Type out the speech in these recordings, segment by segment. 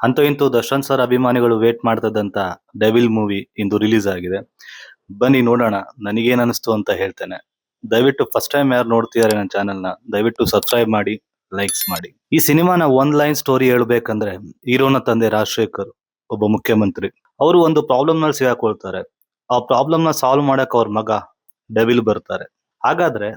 ಅಂತೂ ಇಂತೂ ದರ್ಶನ್ ಸರ್ ಅಭಿಮಾನಿಗಳು ವೇಟ್ ಮಾಡ್ತದಂತ ಡೆವಿಲ್ ಮೂವಿ ಇಂದು ರಿಲೀಸ್ ಆಗಿದೆ. ಬನ್ನಿ ನೋಡೋಣ ನನಗೇನ್ ಅನಿಸ್ತು ಅಂತ ಹೇಳ್ತೇನೆ. ದಯವಿಟ್ಟು ಫಸ್ಟ್ ಟೈಮ್ ಯಾರು ನೋಡ್ತಿದ್ದಾರೆ ನನ್ನ ಚಾನೆಲ್ ನ ದಯವಿಟ್ಟು ಸಬ್ಸ್ಕ್ರೈಬ್ ಮಾಡಿ, ಲೈಕ್ಸ್ ಮಾಡಿ. ಈ ಸಿನಿಮಾನ ಒನ್ ಲೈನ್ ಸ್ಟೋರಿ ಹೇಳ್ಬೇಕಂದ್ರೆ ಹೀರೋನ ತಂದೆ ರಾಜಶೇಖರ್ ಒಬ್ಬ ಮುಖ್ಯಮಂತ್ರಿ. ಅವರು ಒಂದು ಪ್ರಾಬ್ಲಮ್ ನಲ್ಲಿ ಸಿಗಾಕೊಳ್ತಾರೆ. ಆ ಪ್ರಾಬ್ಲಮ್ ನ ಸಾಲ್ವ್ ಮಾಡಕ್ ಅವ್ರ ಮಗ ಡೆವಿಲ್ ಬರ್ತಾರೆ. ಹಾಗಾದ್ರೆ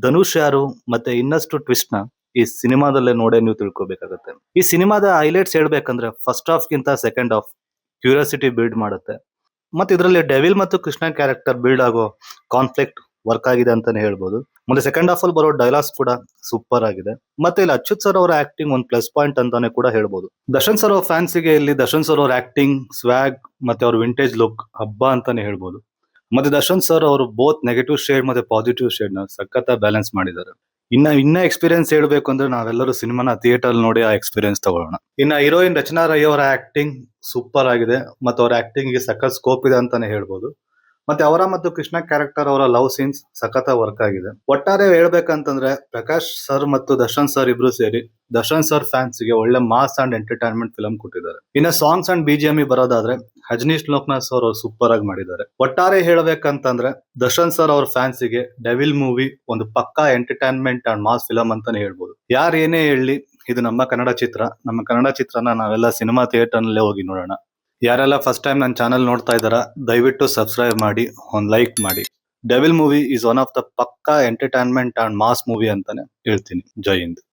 ಧನುಷ್ ಯಾರು ಮತ್ತೆ ಇನ್ನಷ್ಟು ಟ್ವಿಸ್ಟ್ ನ ಈ ಸಿನಿಮಾದಲ್ಲೇ ನೋಡೇ ನೀವು ತಿಳ್ಕೊಬೇಕಾಗತ್ತೆ. ಈ ಸಿನಿಮಾದ ಹೈಲೈಟ್ಸ್ ಹೇಳ್ಬೇಕಂದ್ರೆ ಫಸ್ಟ್ ಹಾಫ್ ಗಿಂತ ಸೆಕೆಂಡ್ ಹಾಫ್ ಕ್ಯೂರಿಯಾಸಿಟಿ ಬಿಲ್ಡ್ ಮಾಡುತ್ತೆ. ಮತ್ತೆ ಇದರಲ್ಲಿ ಡೆವಿಲ್ ಮತ್ತು ಕೃಷ್ಣ ಕ್ಯಾರೆಕ್ಟರ್ ಬಿಲ್ಡ್ ಆಗೋ ಕಾನ್ಫ್ಲಿಕ್ಟ್ ವರ್ಕ್ ಆಗಿದೆ ಅಂತಾನೆ ಹೇಳ್ಬೋದು. ಮತ್ತೆ ಸೆಕೆಂಡ್ ಹಾಫ್ ಅಲ್ಲಿ ಬರೋ ಡೈಲಾಗ್ಸ್ ಕೂಡ ಸೂಪರ್ ಆಗಿದೆ. ಮತ್ತೆ ಇಲ್ಲಿ ಅಚ್ಯುತ್ ಸರ್ ಅವರ ಆಕ್ಟಿಂಗ್ ಒಂದು ಪ್ಲಸ್ ಪಾಯಿಂಟ್ ಅಂತಾನೆ ಕೂಡ ಹೇಳ್ಬೋದು. ದರ್ಶನ್ ಸರ್ ಅವ್ರ ಫ್ಯಾನ್ಸಿಗೆ ಇಲ್ಲಿ ದರ್ಶನ್ ಸರ್ ಅವ್ರ ಆಕ್ಟಿಂಗ್, ಸ್ವ್ಯಾಗ್ ಮತ್ತೆ ಅವ್ರ ವಿಂಟೇಜ್ ಲುಕ್ ಹಬ್ಬ ಅಂತಾನೆ ಹೇಳ್ಬೋದು. ಮತ್ತೆ ದರ್ಶನ್ ಸರ್ ಅವರು ಬೋತ್ ನೆಗೆಟಿವ್ ಶೇಡ್ ಮತ್ತೆ ಪಾಸಿಟಿವ್ ಶೇಡ್ ನ ಸಖತ್ ಬ್ಯಾಲೆನ್ಸ್ ಮಾಡಿದ್ದಾರೆ. ಇನ್ನ ಎಕ್ಸ್ಪೀರಿಯನ್ಸ್ ಹೇಳ್ಬೇಕು ಅಂದ್ರೆ ನಾವೆಲ್ಲರೂ ಸಿನಿಮಾನ ಥಿಯೇಟರ್ ನೋಡಿ ಆ ಎಕ್ಸ್ಪೀರಿಯನ್ಸ್ ತಗೊಳ್ಳೋಣ. ಇನ್ನ ಹೀರೋಯಿನ್ ರಚನಾ ರೈ ಅವರ ಆಕ್ಟಿಂಗ್ ಸೂಪರ್ ಆಗಿದೆ. ಮತ್ತೆ ಅವರ ಆಕ್ಟಿಂಗ್ ಗೆ ಸಖತ್ ಸ್ಕೋಪ್ ಇದೆ ಅಂತಾನೆ ಹೇಳ್ಬೋದು. ಮತ್ತೆ ಅವರ ಮತ್ತು ಕೃಷ್ಣ ಕ್ಯಾರೆಕ್ಟರ್ ಅವರ ಲವ್ ಸೀನ್ಸ್ ಸಖತ್ ವರ್ಕ್ ಆಗಿದೆ. ಒಟ್ಟಾರೆ ಹೇಳ್ಬೇಕಂತಂದ್ರೆ ಪ್ರಕಾಶ್ ಸರ್ ಮತ್ತು ದರ್ಶನ್ ಸರ್ ಇಬ್ರು ಸೇರಿ ದರ್ಶನ್ ಸರ್ ಫ್ಯಾನ್ಸ್ ಗೆ ಒಳ್ಳೆ ಮಾಸ್ ಅಂಡ್ ಎಂಟರ್ಟೈನ್ಮೆಂಟ್ ಫಿಲ್ಮ್ ಕೊಟ್ಟಿದ್ದಾರೆ. ಇನ್ನ ಸಾಂಗ್ಸ್ ಅಂಡ್ ಬಿಜಿಎಂ ಬರೋದಾದ್ರೆ ಹಜನೀಶ್ ಲೋಕನಾಥ್ ಸರ್ ಅವರು ಸೂಪರ್ ಆಗಿ ಮಾಡಿದ್ದಾರೆ. ಒಟ್ಟಾರೆ ಹೇಳ್ಬೇಕಂತಂದ್ರೆ ದರ್ಶನ್ ಸರ್ ಅವ್ರ ಫ್ಯಾನ್ಸ್ ಗೆ ಡೆವಿಲ್ ಮೂವಿ ಒಂದು ಪಕ್ಕಾ ಎಂಟರ್ಟೈನ್ಮೆಂಟ್ ಅಂಡ್ ಮಾಸ್ ಫಿಲಂ ಅಂತಾನೆ ಹೇಳ್ಬೋದು. ಯಾರು ಏನೇ ಹೇಳಿ ಇದು ನಮ್ಮ ಕನ್ನಡ ಚಿತ್ರ. ನಮ್ಮ ಕನ್ನಡ ಚಿತ್ರನ ನಾವೆಲ್ಲ ಸಿನಿಮಾ ಥಿಯೇಟರ್ ನಲ್ಲೇ ಹೋಗಿ ನೋಡೋಣ. ಯಾರೆಲ್ಲ ಫಸ್ಟ್ ಟೈಮ್ ನನ್ನ ಚಾನಲ್ ನೋಡ್ತಾ ಇದ್ದಾರಾ ದಯವಿಟ್ಟು ಸಬ್ಸ್ಕ್ರೈಬ್ ಮಾಡಿ, ಒಂದು ಲೈಕ್ ಮಾಡಿ. Devil movie is one of the ಪಕ್ಕಾ ಎಂಟರ್ಟೈನ್ಮೆಂಟ್ ಅಂಡ್ ಮಾಸ್ ಮೂವಿ ಅಂತಾನೆ ಹೇಳ್ತೀನಿ. ಜೈ ಹಿಂದ್.